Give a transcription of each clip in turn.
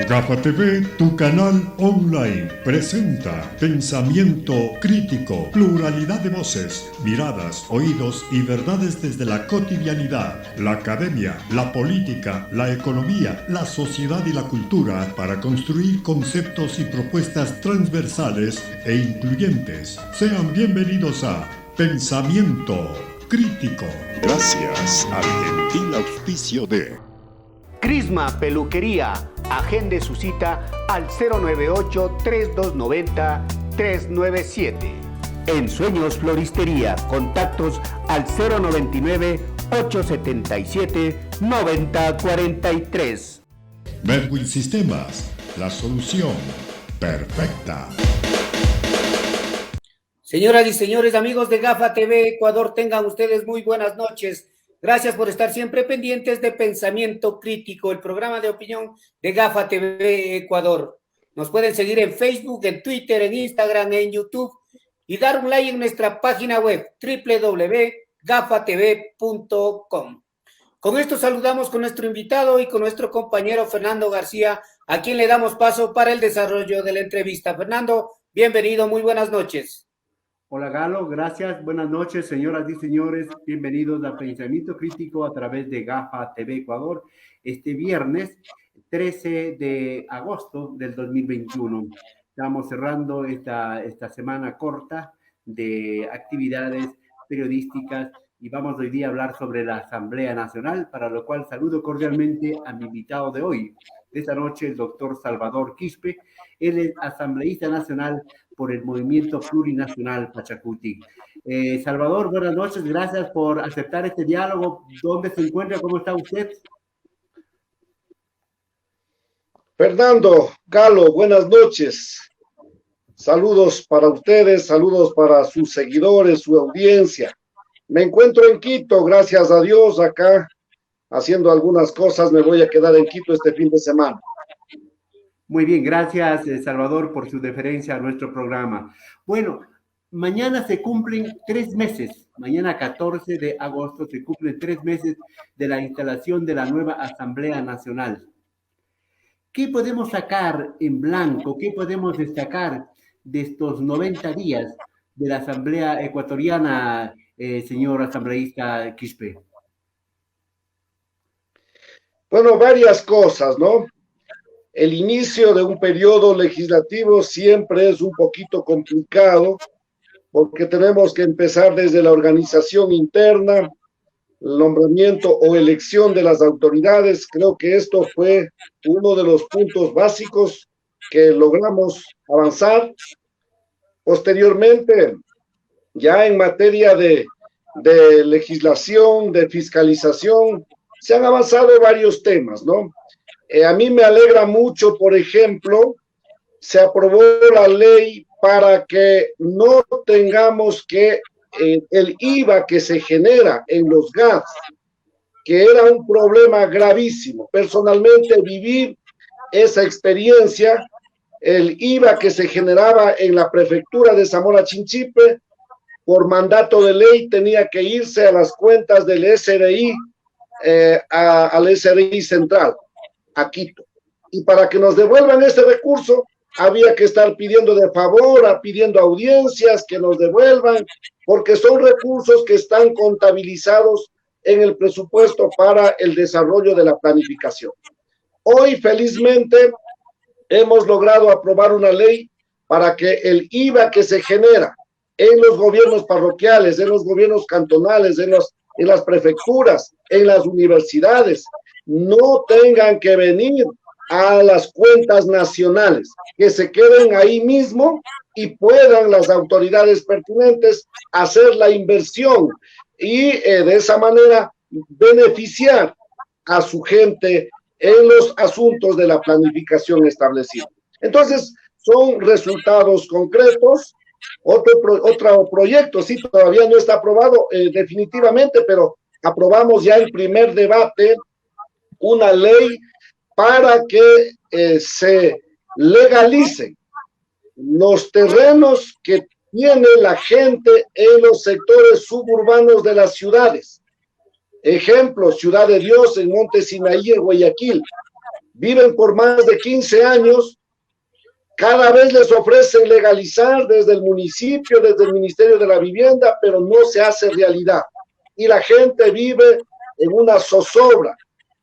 Gafa TV, tu canal online, presenta pensamiento crítico, pluralidad de voces, miradas, oídos y verdades desde la cotidianidad, la academia, la política, la economía, la sociedad y la cultura para construir conceptos y propuestas transversales e incluyentes. Sean bienvenidos a Pensamiento Crítico. Gracias al gentil auspicio de Crisma Peluquería. Agende su cita al 098-3290-397. En Sueños Floristería, contactos al 099-877-9043. Medwin Sistemas, la solución perfecta. Señoras y señores, amigos de Gafa TV Ecuador, tengan ustedes muy buenas noches. Gracias por estar siempre pendientes de Pensamiento Crítico, el programa de opinión de Gafa TV Ecuador. Nos pueden seguir en Facebook, en Twitter, en Instagram, en YouTube y dar un like en nuestra página web www.gafatv.com. Con esto saludamos con nuestro invitado y con nuestro compañero Fernando García, a quien le damos paso para el desarrollo de la entrevista. Fernando, bienvenido, muy buenas noches. Hola Galo, gracias. Buenas noches, señoras y señores. Bienvenidos a Pensamiento Crítico a través de Gafa TV Ecuador. Este viernes 13 de agosto del 2021. Estamos cerrando esta semana corta de actividades periodísticas y vamos hoy día a hablar sobre la Asamblea Nacional, para lo cual saludo cordialmente a mi invitado de hoy, de esta noche, el doctor Salvador Quispe. Él es asambleísta nacional por el Movimiento Plurinacional Pachacuti. Salvador, buenas noches, gracias por aceptar este diálogo. ¿Dónde se encuentra? ¿Cómo está usted? Fernando, Galo, buenas noches. Saludos para ustedes, saludos para sus seguidores, su audiencia. Me encuentro en Quito, gracias a Dios, acá haciendo algunas cosas. Me voy a quedar en Quito este fin de semana. Muy bien, gracias Salvador por su deferencia a nuestro programa. Bueno, mañana se cumplen 3 meses, mañana 14 de agosto se cumplen 3 meses de la instalación de la nueva Asamblea Nacional. ¿Qué podemos sacar en blanco? ¿Qué podemos destacar de estos 90 días de la Asamblea Ecuatoriana, señor asambleísta Quispe? Bueno, varias cosas, ¿no? El inicio de un periodo legislativo siempre es un poquito complicado porque tenemos que empezar desde la organización interna, el nombramiento o elección de las autoridades. Creo que esto fue uno de los puntos básicos que logramos avanzar. Posteriormente, ya en materia de legislación, de fiscalización, se han avanzado varios temas, ¿no? A mí me alegra mucho, por ejemplo, se aprobó la ley para que no tengamos que el IVA que se genera en los gas, que era un problema gravísimo. Personalmente viví esa experiencia, el IVA que se generaba en la prefectura de Zamora Chinchipe, por mandato de ley tenía que irse a las cuentas del SRI, al SRI central, a Quito, y para que nos devuelvan ese recurso había que estar pidiendo de favor, pidiendo audiencias que nos devuelvan, porque son recursos que están contabilizados en el presupuesto para el desarrollo de la planificación. Hoy, felizmente, hemos logrado aprobar una ley para que el IVA que se genera en los gobiernos parroquiales, en los gobiernos cantonales, en las prefecturas, en las universidades, no tengan que venir a las cuentas nacionales, que se queden ahí mismo y puedan las autoridades pertinentes hacer la inversión y de esa manera beneficiar a su gente en los asuntos de la planificación establecida. Entonces, son resultados concretos. Otro proyecto, sí, todavía no está aprobado definitivamente, pero aprobamos ya el primer debate, una ley para que se legalicen los terrenos que tiene la gente en los sectores suburbanos de las ciudades. Ejemplo, Ciudad de Dios en Monte Sinaí, en Guayaquil, viven por más de 15 años, cada vez les ofrecen legalizar desde el municipio, desde el Ministerio de la Vivienda, pero no se hace realidad. Y la gente vive en una zozobra.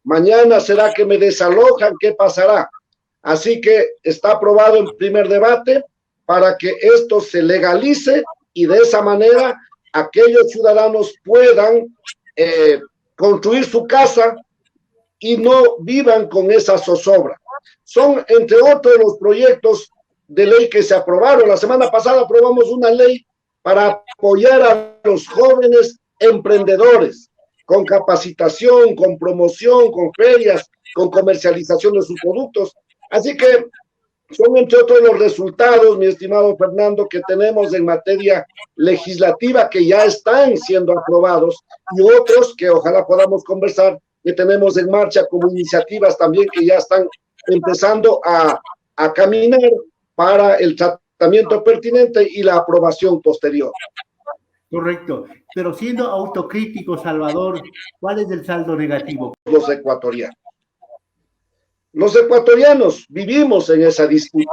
Mañana será que me desalojan, ¿qué pasará? Así que está aprobado en primer debate para que esto se legalice y de esa manera aquellos ciudadanos puedan construir su casa y no vivan con esa zozobra. Son, entre otros, los proyectos de ley que se aprobaron. La semana pasada aprobamos una ley para apoyar a los jóvenes emprendedores con capacitación, con promoción, con ferias, con comercialización de sus productos. Así que son, entre otros, los resultados, mi estimado Fernando, que tenemos en materia legislativa que ya están siendo aprobados y otros que ojalá podamos conversar que tenemos en marcha como iniciativas también que ya están empezando a caminar para el tratamiento pertinente y la aprobación posterior. Correcto, pero siendo autocrítico, Salvador, ¿cuál es el saldo negativo? Los ecuatorianos. Los ecuatorianos vivimos en esa disputa.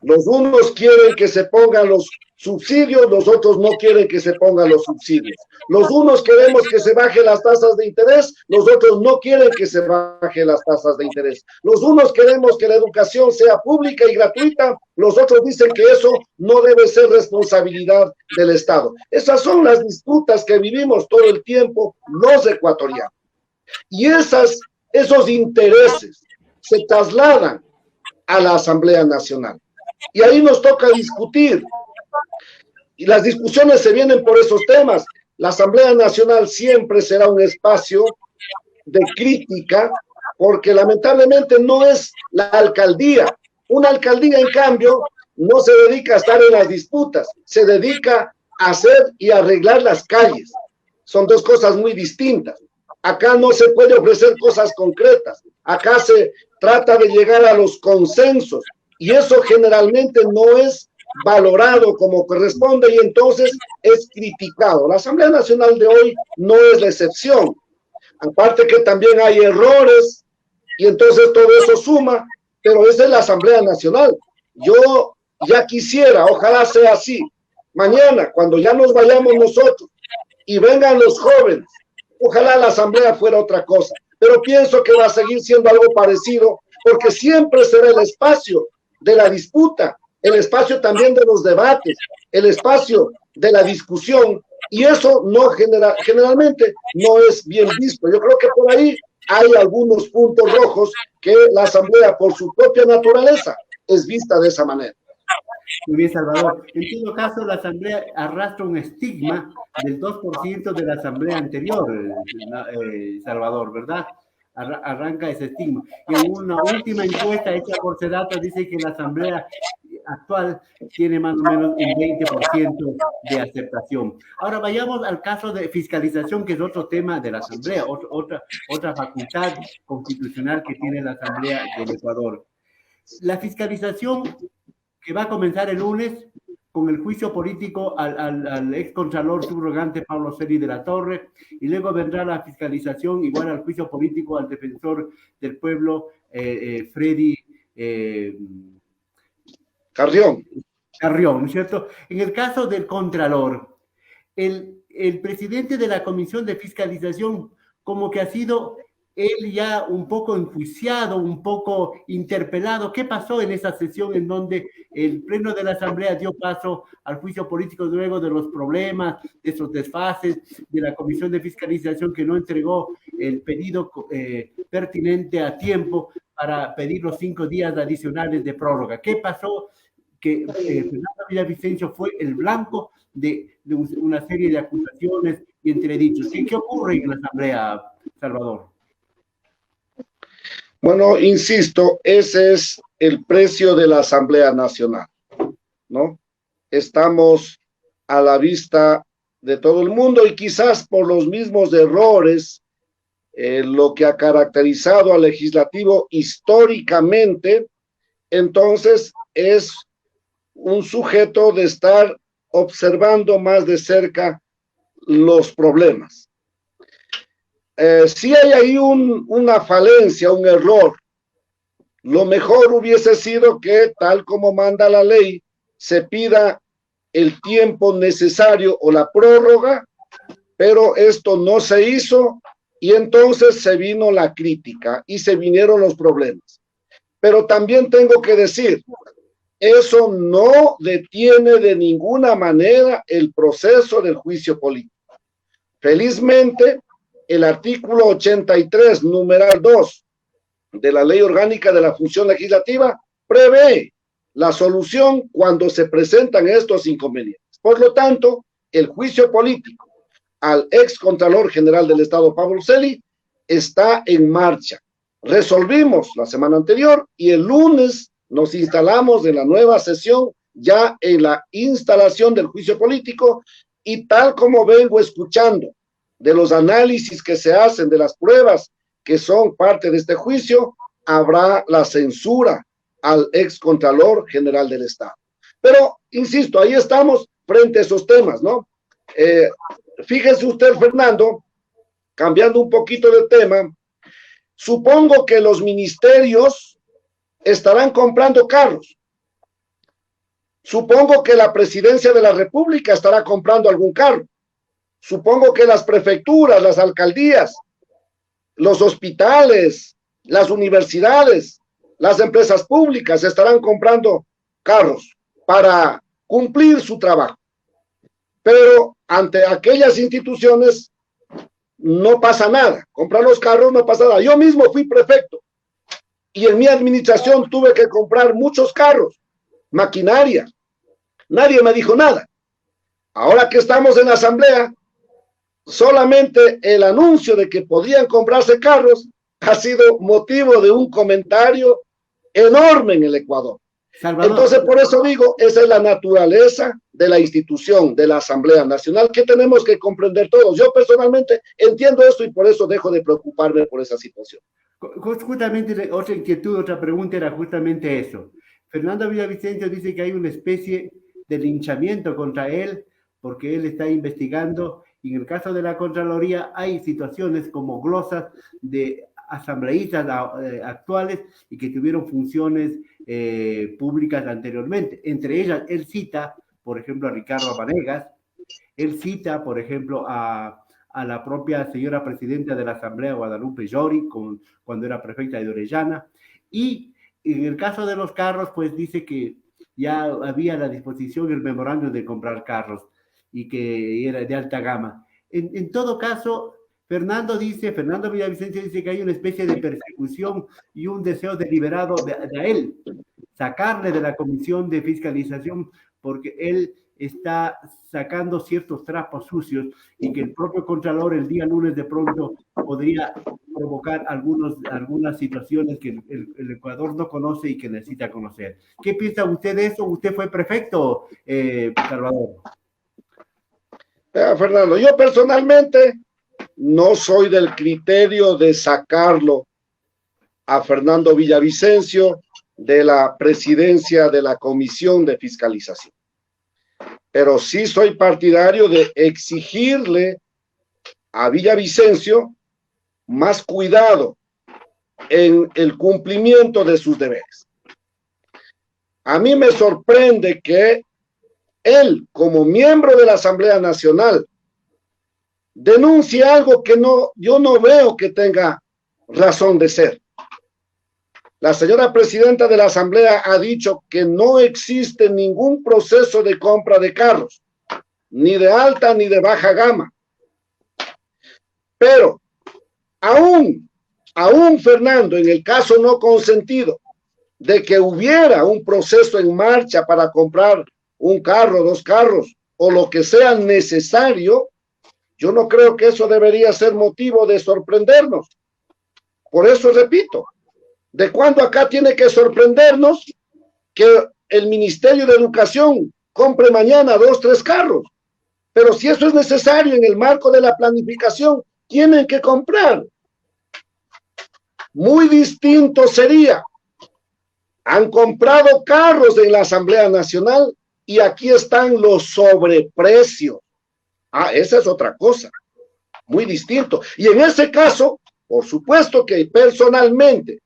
Los unos quieren que se pongan los subsidios, los otros no quieren que se pongan los subsidios. Los unos queremos que se bajen las tasas de interés, los otros no quieren que se bajen las tasas de interés. Los unos queremos que la educación sea pública y gratuita, los otros dicen que eso no debe ser responsabilidad del Estado. Esas son las disputas que vivimos todo el tiempo los ecuatorianos. Y esos intereses se trasladan a la Asamblea Nacional. Y ahí nos toca discutir. Y las discusiones se vienen por esos temas. La Asamblea Nacional siempre será un espacio de crítica, porque lamentablemente no es la alcaldía. Una alcaldía, en cambio, no se dedica a estar en las disputas, se dedica a hacer y arreglar las calles. Son dos cosas muy distintas. Acá no se puede ofrecer cosas concretas. Acá se trata de llegar a los consensos. Y eso generalmente no es valorado como corresponde y entonces es criticado. La Asamblea Nacional de hoy no es la excepción. Aparte que también hay errores y entonces todo eso suma, pero esa es la Asamblea Nacional. Yo ya quisiera, ojalá sea así, mañana cuando ya nos vayamos nosotros y vengan los jóvenes, ojalá la Asamblea fuera otra cosa, pero pienso que va a seguir siendo algo parecido porque siempre será el espacio de la disputa, el espacio también de los debates, el espacio de la discusión, y eso no generalmente no es bien visto. Yo creo que por ahí hay algunos puntos rojos que la Asamblea, por su propia naturaleza, es vista de esa manera. Muy bien, Salvador. En todo caso, la Asamblea arrastra un estigma del 2% de la Asamblea anterior, Salvador, ¿verdad? Arranca ese estigma. Y en una última encuesta hecha por Sedata dice que la Asamblea actual tiene más o menos un 20% de aceptación. Ahora vayamos al caso de fiscalización, que es otro tema de la Asamblea, otra facultad constitucional que tiene la Asamblea del Ecuador. La fiscalización que va a comenzar el lunes con el juicio político al excontralor subrogante Pablo Celi de la Torre, y luego vendrá la fiscalización igual al juicio político al defensor del pueblo Freddy Carrión, ¿no es cierto? En el caso del contralor, el presidente de la Comisión de Fiscalización como que ha sido él ya un poco enjuiciado, un poco interpelado. ¿Qué pasó en esa sesión en donde el Pleno de la Asamblea dio paso al juicio político luego de los problemas, de esos desfases de la Comisión de Fiscalización que no entregó el pedido pertinente a tiempo para pedir los 5 días adicionales de prórroga? ¿Qué pasó? Que Fernando Villavicencio fue el blanco de una serie de acusaciones y entredichos. ¿Qué ocurre en la Asamblea, Salvador? Bueno, insisto, ese es el precio de la Asamblea Nacional, ¿no? Estamos a la vista de todo el mundo y quizás por los mismos errores, lo que ha caracterizado al legislativo históricamente, entonces es un sujeto de estar observando más de cerca los problemas. Sí hay ahí una falencia, un error lo mejor hubiese sido que, tal como manda la ley, se pida el tiempo necesario o la prórroga, pero esto no se hizo y entonces se vino la crítica y se vinieron los problemas. Pero también tengo que decir, eso no detiene de ninguna manera el proceso del juicio político. Felizmente, el artículo 83, numeral 2 de la Ley Orgánica de la Función Legislativa prevé la solución cuando se presentan estos inconvenientes. Por lo tanto, el juicio político al ex Contralor General del Estado, Pablo Celi, está en marcha. Resolvimos la semana anterior y el lunes nos instalamos en la nueva sesión, ya en la instalación del juicio político, y tal como vengo escuchando de los análisis que se hacen de las pruebas que son parte de este juicio, habrá la censura al ex Contralor General del Estado. Pero, insisto, ahí estamos frente a esos temas, ¿no? Fíjese usted, Fernando, cambiando un poquito de tema, supongo que los ministerios estarán comprando carros. Supongo que la presidencia de la República estará comprando algún carro. Supongo que las prefecturas, las alcaldías, los hospitales, las universidades, las empresas públicas estarán comprando carros para cumplir su trabajo. Pero ante aquellas instituciones no pasa nada. Comprar los carros no pasa nada. Yo mismo fui prefecto y en mi administración tuve que comprar muchos carros, maquinaria. Nadie me dijo nada. Ahora que estamos en la asamblea, solamente el anuncio de que podían comprarse carros ha sido motivo de un comentario enorme en el Ecuador. Salvador. Entonces, por eso digo, esa es la naturaleza de la institución, de la Asamblea Nacional, que tenemos que comprender todos. Yo personalmente entiendo esto y por eso dejo de preocuparme por esa situación. Justamente otra inquietud, otra pregunta era justamente eso. Fernando Villavicencio dice que hay una especie de linchamiento contra él porque él está investigando, y en el caso de la Contraloría hay situaciones como glosas de asambleístas actuales y que tuvieron funciones públicas anteriormente. Entre ellas, él cita, por ejemplo, a Ricardo Vanegas, él cita, por ejemplo, a la propia señora presidenta de la Asamblea, Guadalupe Llori, cuando era prefecta de Orellana, y en el caso de los carros, pues dice que ya había a la disposición el memorándum de comprar carros y que era de alta gama. En todo caso, Fernando Villavicencio dice que hay una especie de persecución y un deseo deliberado de él, sacarle de la comisión de fiscalización, porque él está sacando ciertos trapos sucios y que el propio Contralor el día lunes de pronto podría provocar algunas situaciones que el Ecuador no conoce y que necesita conocer. ¿Qué piensa usted de eso? Usted fue prefecto, Salvador. Fernando, yo personalmente no soy del criterio de sacarlo a Fernando Villavicencio de la presidencia de la Comisión de Fiscalización. Pero sí soy partidario de exigirle a Villavicencio más cuidado en el cumplimiento de sus deberes. A mí me sorprende que él, como miembro de la Asamblea Nacional, denuncie algo que yo no veo que tenga razón de ser. La señora presidenta de la Asamblea ha dicho que no existe ningún proceso de compra de carros, ni de alta ni de baja gama. Pero, aún Fernando, en el caso no consentido, de que hubiera un proceso en marcha para comprar un carro, 2 carros, o lo que sea necesario, yo no creo que eso debería ser motivo de sorprendernos. Por eso repito, ¿de cuándo acá tiene que sorprendernos que el Ministerio de Educación compre mañana 2, 3 carros? Pero si eso es necesario en el marco de la planificación, tienen que comprar. Muy distinto sería, han comprado carros en la Asamblea Nacional y aquí están los sobreprecios. Esa es otra cosa, muy distinto. Y en ese caso, por supuesto que personalmente,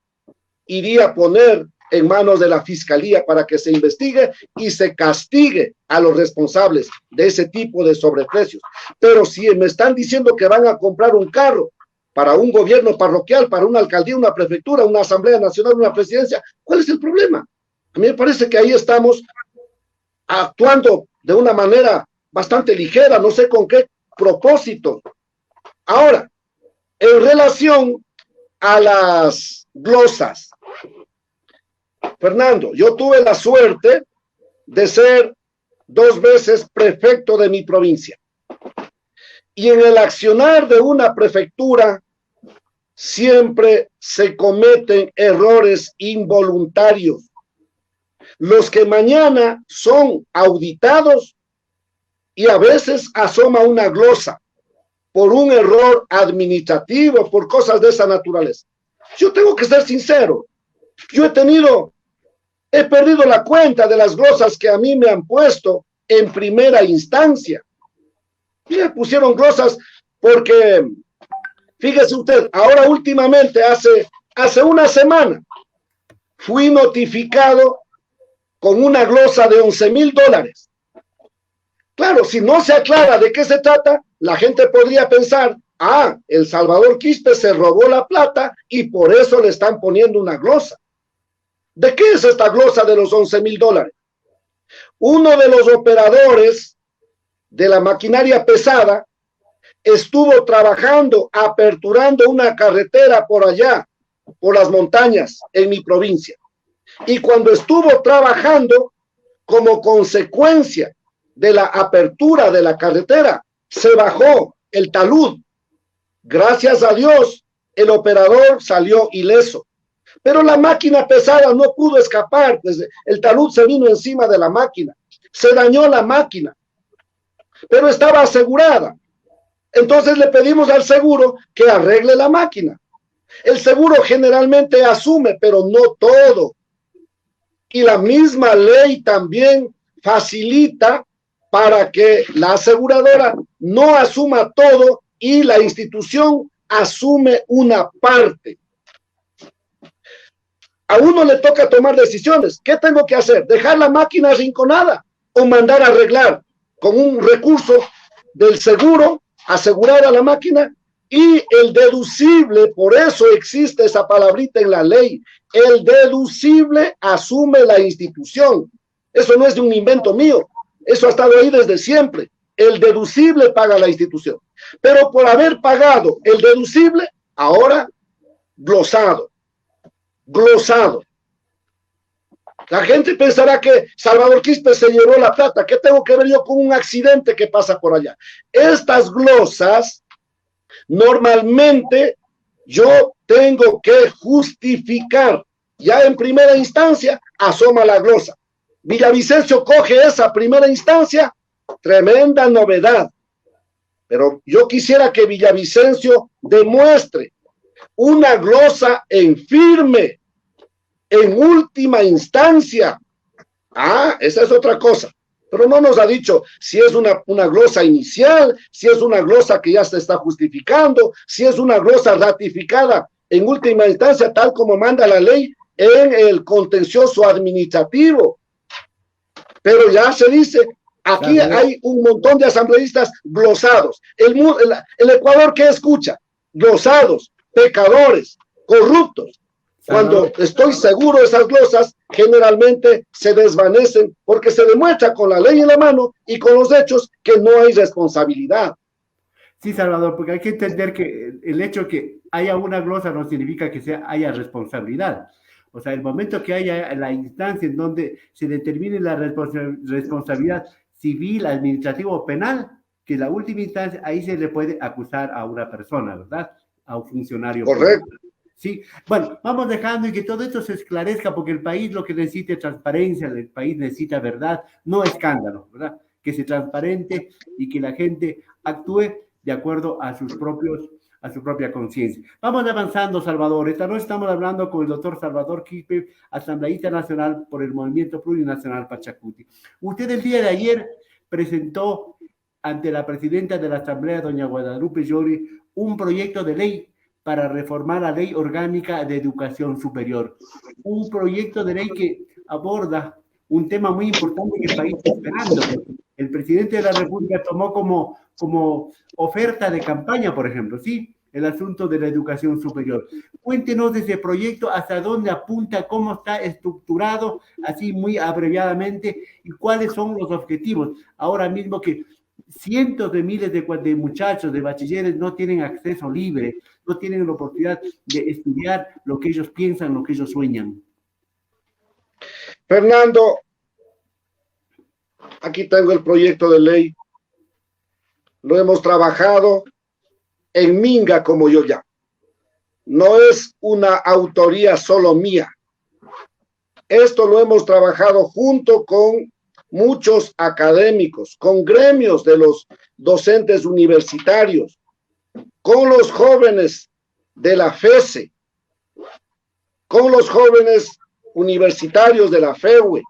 iría a poner en manos de la Fiscalía para que se investigue y se castigue a los responsables de ese tipo de sobreprecios. Pero si me están diciendo que van a comprar un carro para un gobierno parroquial, para una alcaldía, una prefectura, una asamblea nacional, una presidencia, ¿cuál es el problema? A mí me parece que ahí estamos actuando de una manera bastante ligera, no sé con qué propósito. Ahora, en relación a las glosas, Fernando, yo tuve la suerte de ser 2 veces prefecto de mi provincia. Y en el accionar de una prefectura siempre se cometen errores involuntarios. Los que mañana son auditados y a veces asoma una glosa por un error administrativo, por cosas de esa naturaleza. Yo tengo que ser sincero. Yo he perdido la cuenta de las glosas que a mí me han puesto en primera instancia. Y me pusieron glosas porque, fíjese usted, ahora últimamente, hace una semana, fui notificado con una glosa de $11,000. Claro, si no se aclara de qué se trata, la gente podría pensar, el Salvador Quispe se robó la plata y por eso le están poniendo una glosa. ¿De qué es esta glosa de los $11,000? Uno de los operadores de la maquinaria pesada estuvo trabajando, aperturando una carretera por allá, por las montañas, en mi provincia. Y cuando estuvo trabajando, como consecuencia de la apertura de la carretera, se bajó el talud. Gracias a Dios, el operador salió ileso. Pero la máquina pesada no pudo escapar, pues el talud se vino encima de la máquina. Se dañó la máquina, pero estaba asegurada. Entonces le pedimos al seguro que arregle la máquina. El seguro generalmente asume, pero no todo. Y la misma ley también facilita para que la aseguradora no asuma todo y la institución asume una parte. A uno le toca tomar decisiones. ¿Qué tengo que hacer? ¿Dejar la máquina arrinconada o mandar a arreglar con un recurso del seguro, asegurar a la máquina? Y el deducible, por eso existe esa palabrita en la ley, el deducible asume la institución. Eso no es de un invento mío, eso ha estado ahí desde siempre. El deducible paga la institución. Pero por haber pagado el deducible, ahora glosado. La gente pensará que Salvador Quispe se llevó la plata. ¿Qué tengo que ver yo con un accidente que pasa por allá? Estas glosas, normalmente yo tengo que justificar. Ya en primera instancia, asoma la glosa. Villavicencio coge esa primera instancia, tremenda novedad. Pero yo quisiera que Villavicencio demuestre una glosa en firme, en última instancia. Esa es otra cosa. Pero no nos ha dicho si es una glosa inicial, si es una glosa que ya se está justificando, si es una glosa ratificada en última instancia, tal como manda la ley en el contencioso administrativo. Pero ya se dice, aquí hay un montón de asambleístas glosados. El Ecuador, ¿qué escucha? Glosados, pecadores, corruptos. Cuando estoy seguro, esas glosas generalmente se desvanecen porque se demuestra con la ley en la mano y con los hechos que no hay responsabilidad. Sí, Salvador, porque hay que entender que el hecho que haya una glosa no significa que haya responsabilidad. O sea, el momento que haya la instancia en donde se determine la responsabilidad civil, administrativa o penal, que la última instancia, ahí se le puede acusar a una persona, ¿verdad? A un funcionario. Correcto. Sí, bueno, vamos dejando y que todo esto se esclarezca, porque el país lo que necesita es transparencia, el país necesita verdad, no escándalo, ¿verdad? Que sea transparente y que la gente actúe de acuerdo a su propia conciencia. Vamos avanzando, Salvador. Esta noche estamos hablando con el doctor Salvador Quispe, asambleísta nacional por el Movimiento Plurinacional Pachacuti. Usted el día de ayer presentó ante la presidenta de la Asamblea, doña Guadalupe Llori, un proyecto de ley para reformar la Ley Orgánica de Educación Superior. Un proyecto de ley que aborda un tema muy importante que el país está esperando. El presidente de la República tomó como oferta de campaña, por ejemplo, ¿sí?, el asunto de la educación superior. Cuéntenos de ese proyecto, hasta dónde apunta, cómo está estructurado, así muy abreviadamente, y cuáles son los objetivos. Ahora mismo que cientos de miles de muchachos, de bachilleres, no tienen acceso libre, no tienen la oportunidad de estudiar lo que ellos piensan, lo que ellos sueñan. Fernando, aquí tengo el proyecto de ley. Lo hemos trabajado en Minga, como yo llamo. No es una autoría solo mía. Esto lo hemos trabajado junto con muchos académicos, con gremios de los docentes universitarios, con los jóvenes de la FESE, con los jóvenes universitarios de la FEUE.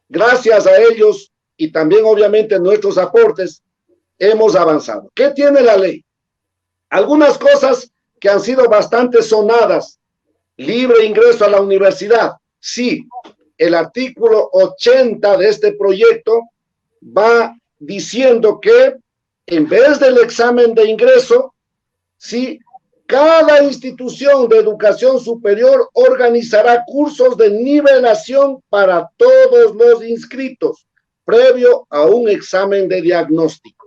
Gracias a ellos y también obviamente nuestros aportes, hemos avanzado. ¿Qué tiene la ley? Algunas cosas que han sido bastante sonadas. Libre ingreso a la universidad. Sí, el artículo 80 de este proyecto va diciendo que en vez del examen de ingreso, sí, cada institución de educación superior organizará cursos de nivelación para todos los inscritos, previo a un examen de diagnóstico.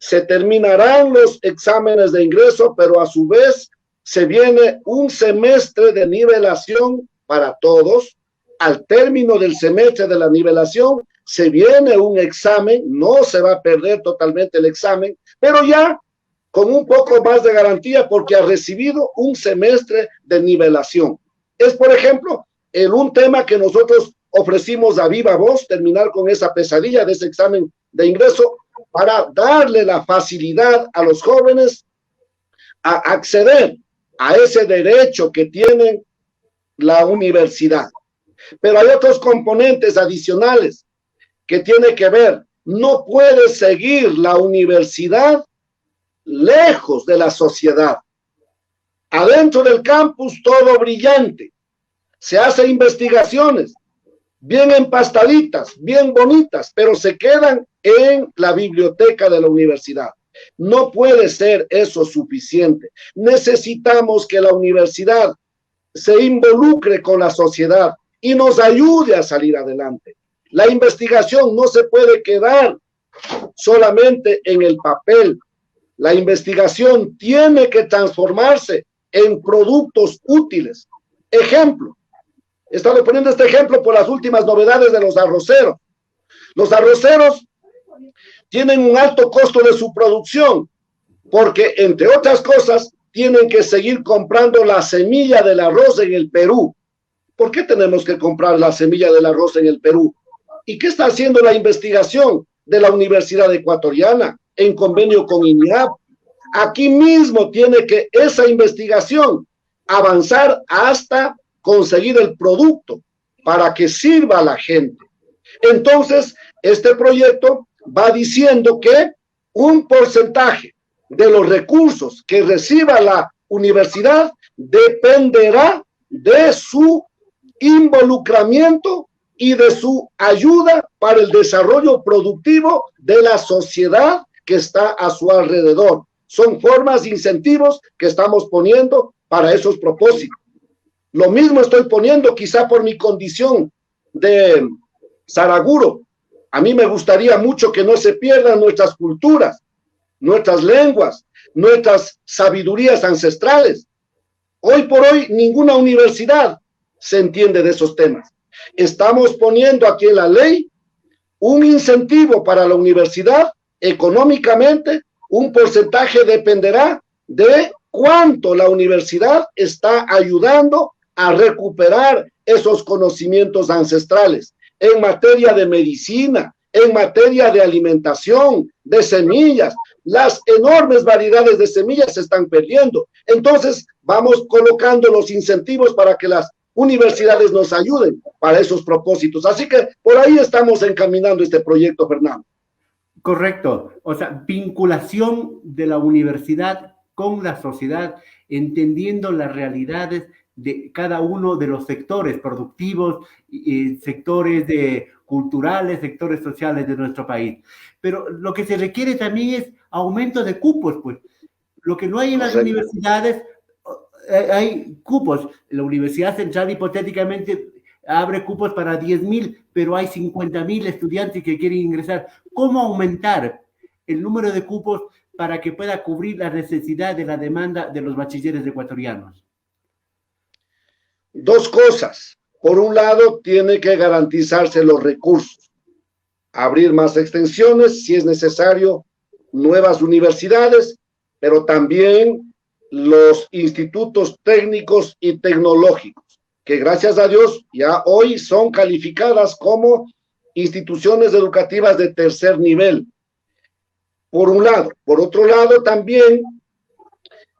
Se terminarán los exámenes de ingreso, pero a su vez se viene un semestre de nivelación para todos. Al término del semestre de la nivelación, se viene un examen, no se va a perder totalmente el examen, pero ya con un poco más de garantía porque ha recibido un semestre de nivelación. Es, por ejemplo, un tema que nosotros ofrecimos a viva voz, terminar con esa pesadilla de ese examen de ingreso, para darle la facilidad a los jóvenes a acceder a ese derecho que tienen la universidad. Pero hay otros componentes adicionales que tienen que ver. No puede seguir la universidad lejos de la sociedad. Adentro del campus todo brillante. Se hacen investigaciones bien empastaditas, bien bonitas, pero se quedan en la biblioteca de la universidad. No puede ser eso suficiente. Necesitamos que la universidad se involucre con la sociedad y nos ayude a salir adelante. La investigación no se puede quedar solamente en el papel. La investigación tiene que transformarse en productos útiles. Ejemplo, he estado poniendo este ejemplo por las últimas novedades de los arroceros. Los arroceros tienen un alto costo de su producción porque, entre otras cosas, tienen que seguir comprando la semilla del arroz en el Perú. ¿Por qué tenemos que comprar la semilla del arroz en el Perú? ¿Y qué está haciendo la investigación de la Universidad Ecuatoriana en convenio con INIAP? Aquí mismo tiene que esa investigación avanzar hasta conseguir el producto para que sirva a la gente. Entonces, este proyecto va diciendo que un porcentaje de los recursos que reciba la universidad dependerá de su involucramiento y de su ayuda para el desarrollo productivo de la sociedad que está a su alrededor. Son formas de incentivos que estamos poniendo para esos propósitos. Lo mismo estoy poniendo quizá por mi condición de Saraguro. A mí me gustaría mucho que no se pierdan nuestras culturas, nuestras lenguas, nuestras sabidurías ancestrales. Hoy por hoy ninguna universidad se entiende de esos temas. Estamos poniendo aquí en la ley un incentivo para la universidad económicamente. Un porcentaje dependerá de cuánto la universidad está ayudando a recuperar esos conocimientos ancestrales en materia de medicina, en materia de alimentación, de semillas. Las enormes variedades de semillas se están perdiendo. Entonces, vamos colocando los incentivos para que las universidades nos ayuden para esos propósitos. Así que por ahí estamos encaminando este proyecto, Fernando. Correcto. O sea, vinculación de la universidad con la sociedad entendiendo las realidades de cada uno de los sectores productivos, sectores culturales, sectores sociales de nuestro país. Pero lo que se requiere también es aumento de cupos, pues. Lo que no hay en las universidades, hay cupos. La Universidad Central hipotéticamente abre cupos para 10,000, pero hay 50,000 estudiantes que quieren ingresar. ¿Cómo aumentar el número de cupos para que pueda cubrir la necesidad de la demanda de los bachilleres ecuatorianos? Dos cosas. Por un lado, tiene que garantizarse los recursos, abrir más extensiones, si es necesario, nuevas universidades, pero también los institutos técnicos y tecnológicos, que gracias a Dios ya hoy son calificadas como instituciones educativas de tercer nivel. Por un lado. Por otro lado, también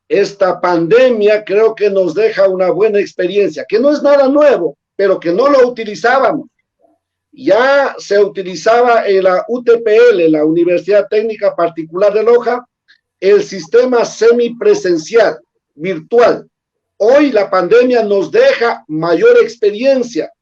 esta pandemia creo que nos deja una buena experiencia, que no es nada nuevo, pero que no lo utilizábamos. Ya se utilizaba en la UTPL, la Universidad Técnica Particular de Loja, el sistema semipresencial, virtual. Hoy la pandemia nos deja mayor experiencia.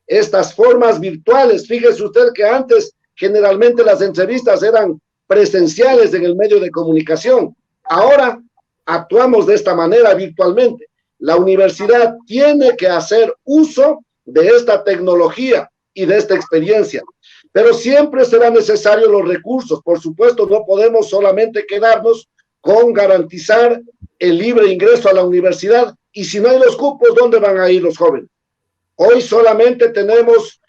Estas formas virtuales, fíjese usted que antes generalmente las entrevistas eran presenciales en el medio de comunicación. Ahora actuamos de esta manera virtualmente. La universidad tiene que hacer uso de esta tecnología y de esta experiencia, pero siempre serán necesarios los recursos. Por supuesto, no podemos solamente quedarnos con garantizar el libre ingreso a la universidad, y si no hay los cupos, ¿dónde van a ir los jóvenes? Hoy solamente tenemos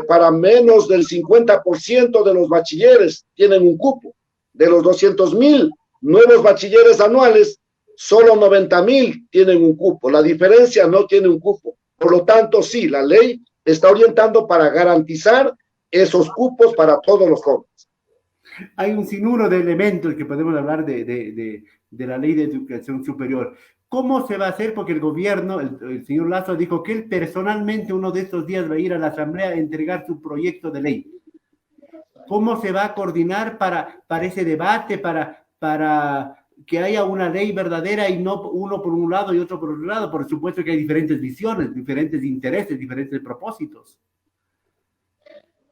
para menos del 50% de los bachilleres tienen un cupo. De los 200,000 nuevos bachilleres anuales, solo 90,000 tienen un cupo. La diferencia no tiene un cupo. Por lo tanto, sí, la ley está orientando para garantizar esos cupos para todos los jóvenes. Hay un sinnúmero de elementos que podemos hablar de la ley de educación superior. ¿Cómo se va a hacer? Porque el gobierno, el señor Lazo dijo que él personalmente uno de estos días va a ir a la Asamblea a entregar su proyecto de ley. ¿Cómo se va a coordinar para ese debate, para que haya una ley verdadera y no uno por un lado y otro por otro lado? Por supuesto que hay diferentes visiones, diferentes intereses, diferentes propósitos.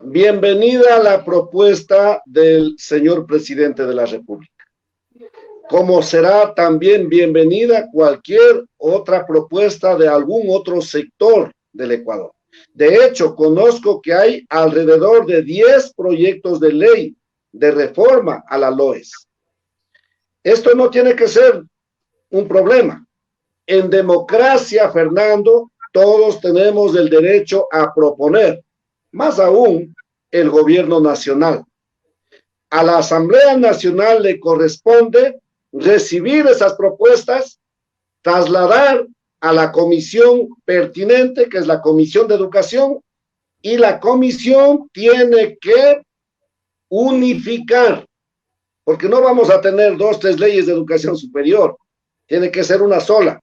Bienvenida a la propuesta del señor presidente de la República, como será también bienvenida cualquier otra propuesta de algún otro sector del Ecuador. De hecho, conozco que hay alrededor de 10 proyectos de ley de reforma a la LOES. Esto no tiene que ser un problema. En democracia, Fernando, todos tenemos el derecho a proponer, más aún el gobierno nacional. A la Asamblea Nacional le corresponde recibir esas propuestas, trasladar a la comisión pertinente, que es la Comisión de Educación, y la comisión tiene que unificar, porque no vamos a tener 2, 3 leyes de educación superior, tiene que ser una sola.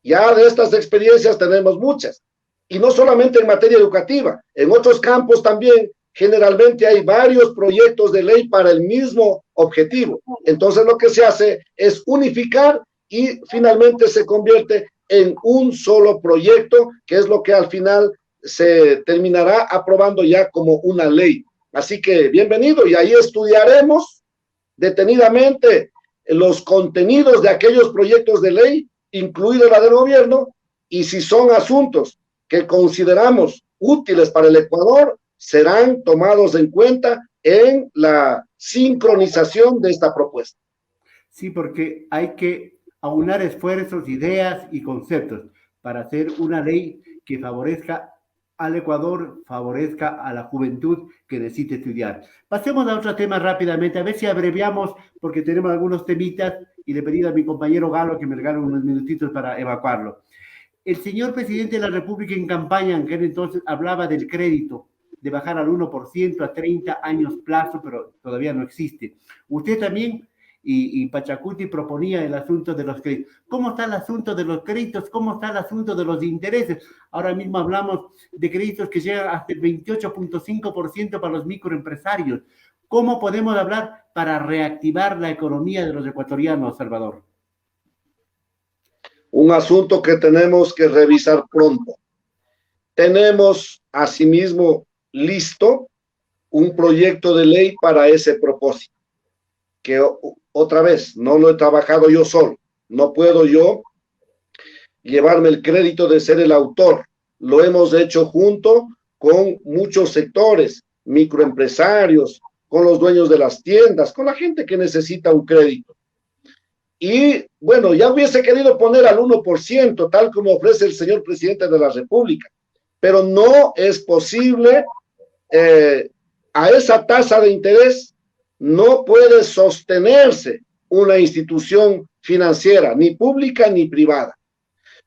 Ya de estas experiencias tenemos muchas, y no solamente en materia educativa, en otros campos también. Generalmente hay varios proyectos de ley para el mismo objetivo. Entonces lo que se hace es unificar y finalmente se convierte en un solo proyecto, que es lo que al final se terminará aprobando ya como una ley. Así que bienvenido, y ahí estudiaremos detenidamente los contenidos de aquellos proyectos de ley, incluida la del gobierno, y si son asuntos que consideramos útiles para el Ecuador, serán tomados en cuenta en la sincronización de esta propuesta. Sí, porque hay que aunar esfuerzos, ideas y conceptos para hacer una ley que favorezca al Ecuador, favorezca a la juventud que necesite estudiar. Pasemos a otro tema rápidamente, a ver si abreviamos, porque tenemos algunos temitas, y le pedí a mi compañero Galo que me regale unos minutitos para evacuarlo. El señor presidente de la República en campaña, en aquel entonces, hablaba del crédito, de bajar al 1% a 30 años plazo, pero todavía no existe. Usted también y Pachacuti proponía el asunto de los créditos. ¿Cómo está el asunto de los créditos? ¿Cómo está el asunto de los intereses? Ahora mismo hablamos de créditos que llegan hasta el 28.5% para los microempresarios. ¿Cómo podemos hablar para reactivar la economía de los ecuatorianos, Salvador? un asunto que tenemos que revisar pronto. Tenemos asimismo listo un proyecto de ley para ese propósito, que otra vez no lo he trabajado yo solo, no puedo yo llevarme el crédito de ser el autor, lo hemos hecho junto con muchos sectores, microempresarios, con los dueños de las tiendas, con la gente que necesita un crédito. Y bueno, ya hubiese querido poner al 1%, tal como ofrece el señor presidente de la República, pero no es posible. A esa tasa de interés no puede sostenerse una institución financiera, ni pública ni privada.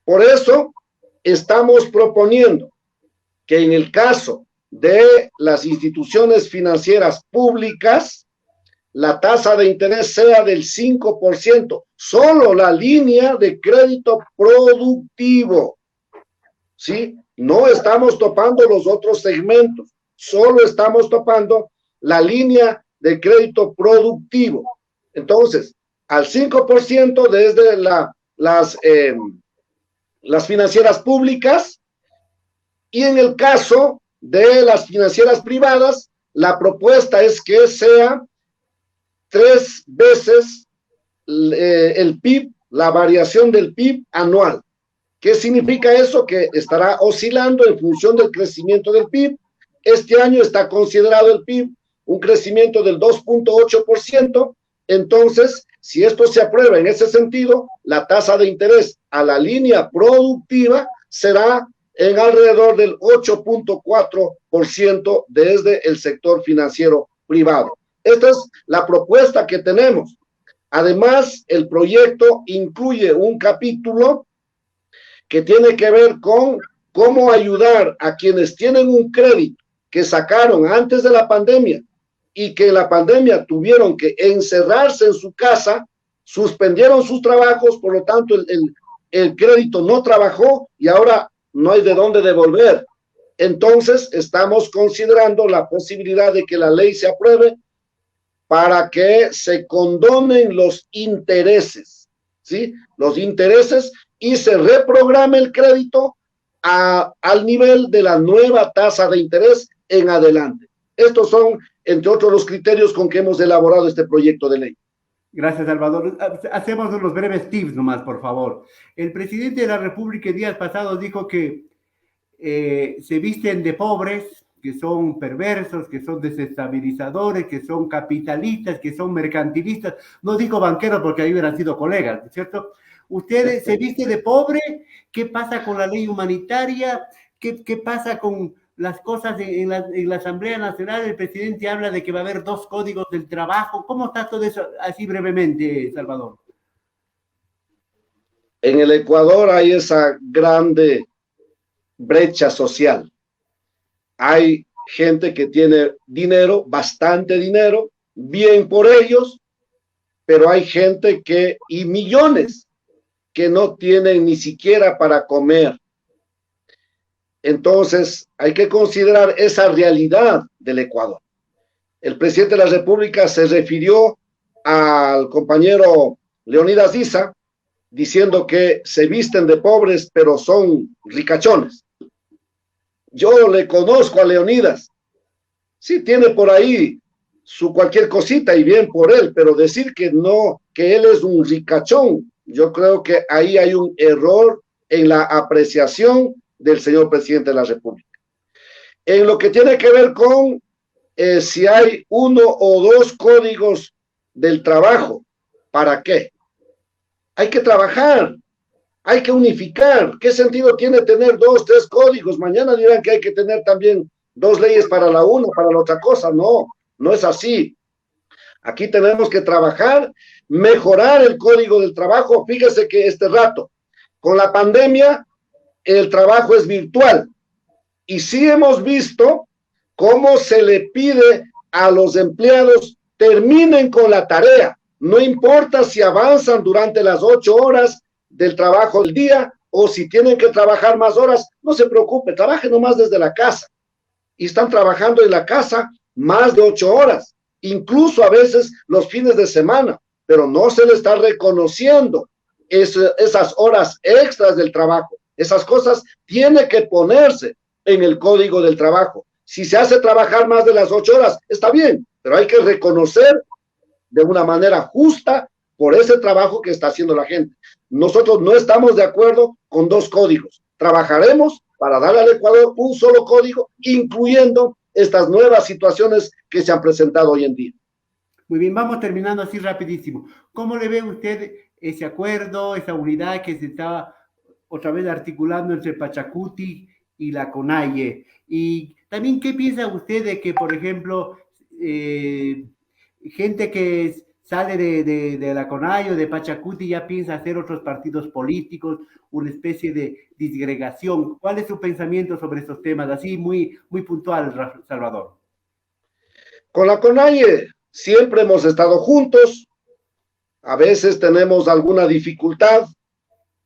Por eso estamos proponiendo que en el caso de las instituciones financieras públicas, la tasa de interés sea del 5%, solo la línea de crédito productivo, ¿sí? No estamos topando los otros segmentos, solo estamos topando la línea de crédito productivo. Entonces, al 5% desde las financieras públicas, y en el caso de las financieras privadas, la propuesta es que sea 3 veces el PIB, la variación del PIB anual. ¿Qué significa eso? Que estará oscilando en función del crecimiento del PIB. Este año está considerado el PIB un crecimiento del 2.8%. Entonces, si esto se aprueba en ese sentido, la tasa de interés a la línea productiva será en alrededor del 8.4% desde el sector financiero privado. Esta es la propuesta que tenemos. Además, el proyecto incluye un capítulo que tiene que ver con cómo ayudar a quienes tienen un crédito que sacaron antes de la pandemia y que en la pandemia tuvieron que encerrarse en su casa, suspendieron sus trabajos, por lo tanto el crédito no trabajó y ahora no hay de dónde devolver. Entonces estamos considerando la posibilidad de que la ley se apruebe para que se condonen los intereses, ¿sí? Los intereses, y se reprograme el crédito al nivel de la nueva tasa de interés en adelante. Estos son, entre otros, los criterios con que hemos elaborado este proyecto de ley. Gracias, Salvador. Hacemos unos breves tips nomás, por favor. El presidente de la República el día pasado dijo que se visten de pobres, que son perversos, que son desestabilizadores, que son capitalistas, que son mercantilistas. No dijo banqueros porque ahí hubieran sido colegas, ¿cierto? Usted se viste de pobre. ¿Qué pasa con la ley humanitaria? ¿Qué pasa con las cosas en la Asamblea Nacional? El presidente habla de que va a haber 2 códigos del trabajo. ¿Cómo está todo eso? Así brevemente, Salvador. En el Ecuador hay esa grande brecha social. Hay gente que tiene dinero, bastante dinero, bien por ellos, pero hay gente y millones que no tienen ni siquiera para comer. Entonces, hay que considerar esa realidad del Ecuador. El presidente de la República se refirió al compañero Leonidas Issa, diciendo que se visten de pobres, pero son ricachones. Yo le conozco a Leonidas. Sí, tiene por ahí su cualquier cosita y bien por él, pero decir que no, que él es un ricachón, yo creo que ahí hay un error en la apreciación del señor presidente de la República. En lo que tiene que ver con si hay 1 o 2 códigos del trabajo, ¿para qué? Hay que trabajar, hay que unificar. ¿Qué sentido tiene tener 2, 3 códigos? Mañana dirán que hay que tener también 2 leyes para la una, para la otra cosa. No, no es así. Aquí tenemos que trabajar, mejorar el código del trabajo. Fíjese que este rato, con la pandemia, el trabajo es virtual. Y sí hemos visto cómo se le pide a los empleados terminen con la tarea. No importa si avanzan durante las 8 horas del trabajo del día o si tienen que trabajar más horas, no se preocupe, trabajen nomás desde la casa. Y están trabajando en la casa más de 8 horas, incluso a veces los fines de semana, pero no se le está reconociendo esas horas extras del trabajo. Esas cosas tienen que ponerse en el código del trabajo. Si se hace trabajar más de las 8 horas, está bien, pero hay que reconocer de una manera justa por ese trabajo que está haciendo la gente. Nosotros no estamos de acuerdo con 2 códigos. Trabajaremos para darle al Ecuador un solo código, incluyendo estas nuevas situaciones que se han presentado hoy en día. Muy bien, vamos terminando así rapidísimo. ¿Cómo le ve usted ese acuerdo, esa unidad que se está otra vez articulando entre Pachacuti y la CONAIE? Y también, ¿qué piensa usted de que, por ejemplo, gente que sale de la CONAIE o de Pachacuti ya piensa hacer otros partidos políticos, una especie de disgregación? ¿Cuál es su pensamiento sobre estos temas? Así, muy puntual, Salvador. Con la CONAIE siempre hemos estado juntos. A veces tenemos alguna dificultad,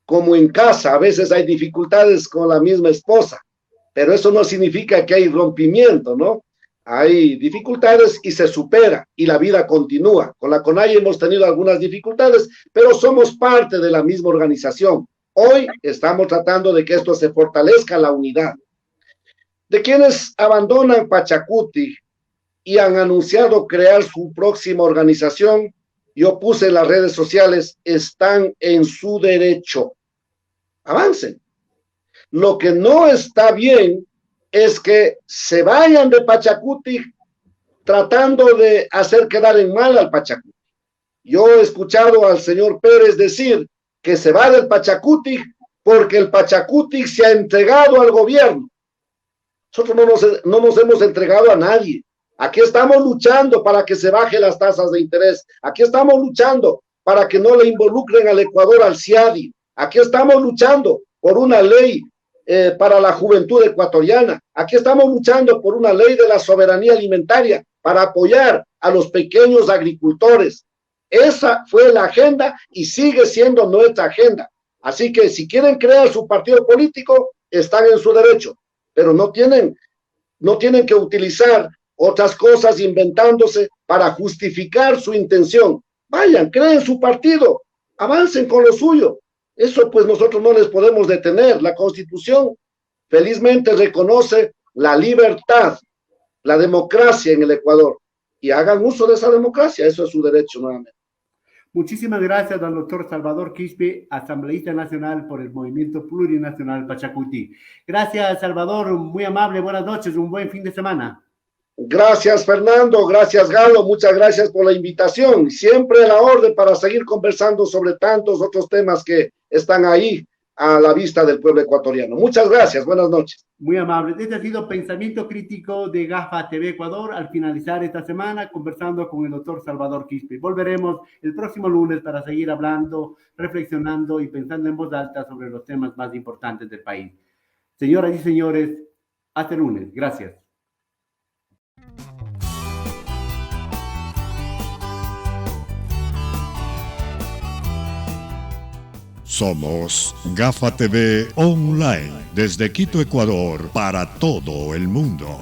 como en casa, a veces hay dificultades con la misma esposa, pero eso no significa que hay rompimiento, ¿no? Hay dificultades y se supera y la vida continúa. Con la CONAIE hemos tenido algunas dificultades, pero somos parte de la misma organización. Hoy estamos tratando de que esto se fortalezca, la unidad. De quienes abandonan Pachacuti y han anunciado crear su próxima organización, yo puse en las redes sociales, están en su derecho. Avancen. Lo que no está bien es que se vayan de Pachacuti tratando de hacer quedar en mal al Pachacuti. Yo he escuchado al señor Pérez decir que se va del Pachacuti porque el Pachacuti se ha entregado al gobierno. Nosotros no nos hemos entregado a nadie. Aquí estamos luchando para que se bajen las tasas de interés. Aquí estamos luchando para que no le involucren al Ecuador al CIADI. Aquí estamos luchando por una ley para la juventud ecuatoriana. Aquí estamos luchando por una ley de la soberanía alimentaria para apoyar a los pequeños agricultores. Esa fue la agenda y sigue siendo nuestra agenda. Así que si quieren crear su partido político, están en su derecho, pero no tienen que utilizar otras cosas inventándose para justificar su intención. Vayan, creen su partido, avancen con lo suyo. Eso pues nosotros no les podemos detener. La Constitución felizmente reconoce la libertad, la democracia en el Ecuador, y hagan uso de esa democracia, eso es su derecho nuevamente. Muchísimas gracias al doctor Salvador Quispe, asambleísta nacional por el Movimiento Plurinacional Pachacuti. Gracias, Salvador, muy amable, buenas noches, un buen fin de semana. Gracias, Fernando, gracias, Galo, muchas gracias por la invitación. Siempre a la orden para seguir conversando sobre tantos otros temas que están ahí a la vista del pueblo ecuatoriano. Muchas gracias, buenas noches. Muy amable. Este ha sido Pensamiento Crítico de GAFA TV Ecuador. Al finalizar esta semana, conversando con el doctor Salvador Quispe. Volveremos el próximo lunes para seguir hablando, reflexionando y pensando en voz alta sobre los temas más importantes del país. Señoras y señores, hasta el lunes. Gracias. Somos GAFA TV Online, desde Quito, Ecuador, para todo el mundo.